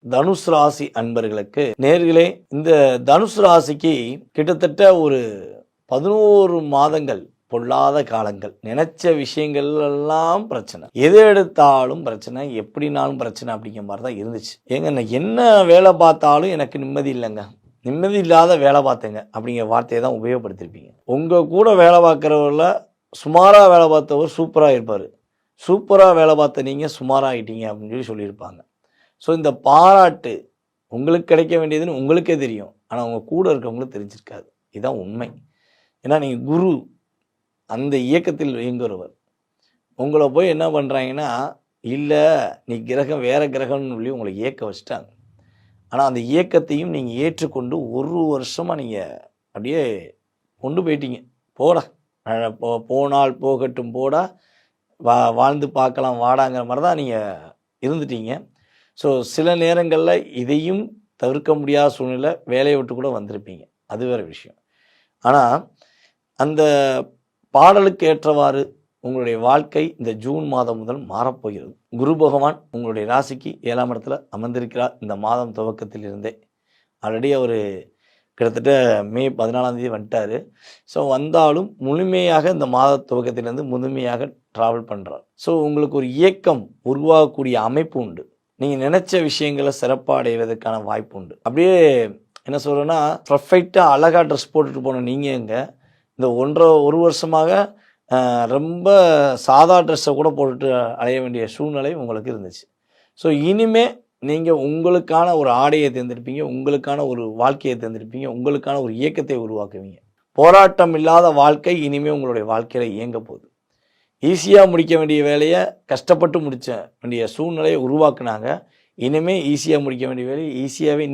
தனுசு ராசி அன்பர்களுக்கு நேர்களே, இந்த தனுசு ராசிக்கு கிட்டத்தட்ட ஒரு 11 மாதங்கள் பொல்லாத காலங்கள். நினைச்ச விஷயங்கள் எல்லாம் பிரச்சனை, எது எடுத்தாலும் பிரச்சனை, எப்படினாலும் பிரச்சனை அப்படிங்கிற மாதிரி தான் இருந்துச்சு. ஏங்க, நான் என்ன வேலை பார்த்தாலும் எனக்கு நிம்மதி இல்லைங்க, நிம்மதி இல்லாத வேலை பார்த்தேங்க அப்படிங்கிற வார்த்தையை தான் உபயோகப்படுத்திருப்பீங்க. உங்கள் கூட வேலை பார்க்குறவரில் சுமாராக வேலை பார்த்தவர் சூப்பராக இருப்பார், சூப்பராக வேலை பார்த்த நீங்கள் சுமாராக ஆகிட்டீங்க அப்படின்னு சொல்லியிருப்பாங்க. ஸோ இந்த பாராட்டு உங்களுக்கு கிடைக்க வேண்டியதுன்னு உங்களுக்கே தெரியும், ஆனால் உங்கள் கூட இருக்கவங்களுக்கு தெரிஞ்சிருக்காது. இதுதான் உண்மை. ஏன்னா நீங்கள் குரு, அந்த இயக்கத்தில் இயங்குறவர். உங்களை போய் என்ன பண்ணுறாங்கன்னா, இல்லை நீ கிரகம் வேறு கிரகம்னு சொல்லி உங்களை இயக்க வச்சுட்டாங்க. ஆனால் அந்த இயக்கத்தையும் நீங்கள் ஏற்றுக்கொண்டு ஒரு வருஷமாக நீங்கள் அப்படியே கொண்டு போயிட்டீங்க. போடா, போனால் போகட்டும், போடா, வாழ்ந்து பார்க்கலாம் வாடாங்கிற மாதிரி தான் நீங்கள் இருந்துட்டீங்க. ஸோ சில நேரங்களில் இதையும் தவிர்க்க முடியாத சூழ்நிலை, வேலையை விட்டு கூட வந்திருப்பீங்க, அது வேறு விஷயம். ஆனால் அந்த பாடலுக்கு ஏற்றவாறு உங்களுடைய வாழ்க்கை இந்த ஜூன் மாதம் முதல் மாறப்போகிறது. குரு பகவான் உங்களுடைய ராசிக்கு 7ஆம் இடத்துல அமர்ந்திருக்கிறார். இந்த மாதம் துவக்கத்தில் இருந்தே ஆல்ரெடி அவர் கிட்டத்தட்ட மே 14ஆம் தேதி வந்துட்டார். ஸோ வந்தாலும் முழுமையாக இந்த மாத துவக்கத்திலிருந்து முழுமையாக ட்ராவல் பண்ணுறார். ஸோ உங்களுக்கு ஒரு இயக்கம் உருவாகக்கூடிய அமைப்பு உண்டு. நீங்கள் நினச்ச விஷயங்களை சிறப்பாக அடைவதற்கான வாய்ப்பு உண்டு. அப்படியே என்ன சொல்கிறேன்னா, பர்ஃபெக்டாக அழகாக ட்ரெஸ் போட்டுட்டு போன நீங்கள் எங்கே இந்த ஒரு வருஷமாக ரொம்ப சாதா ட்ரெஸ்ஸை கூட போட்டுட்டு அலைய வேண்டிய சூழ்நிலை உங்களுக்கு இருந்துச்சு. ஸோ இனிமே நீங்கள் உங்களுக்கான ஒரு ஆடையை தேர்ந்தெடுப்பீங்க, உங்களுக்கான ஒரு வாழ்க்கையை தேர்ந்தெடுப்பீங்க, உங்களுக்கான ஒரு இயக்கத்தை உருவாக்குவீங்க. போராட்டம் இல்லாத வாழ்க்கை இனிமேல் உங்களுடைய வாழ்க்கையில் இயங்க போகுது. ஈஸியாக முடிக்க வேண்டிய வேலையை கஷ்டப்பட்டு முடிச்ச வேண்டிய சூழ்நிலையை உருவாக்குனாங்க. இனிமேல் ஈஸியாக முடிக்க வேண்டிய வேலையை ஈஸியாகவே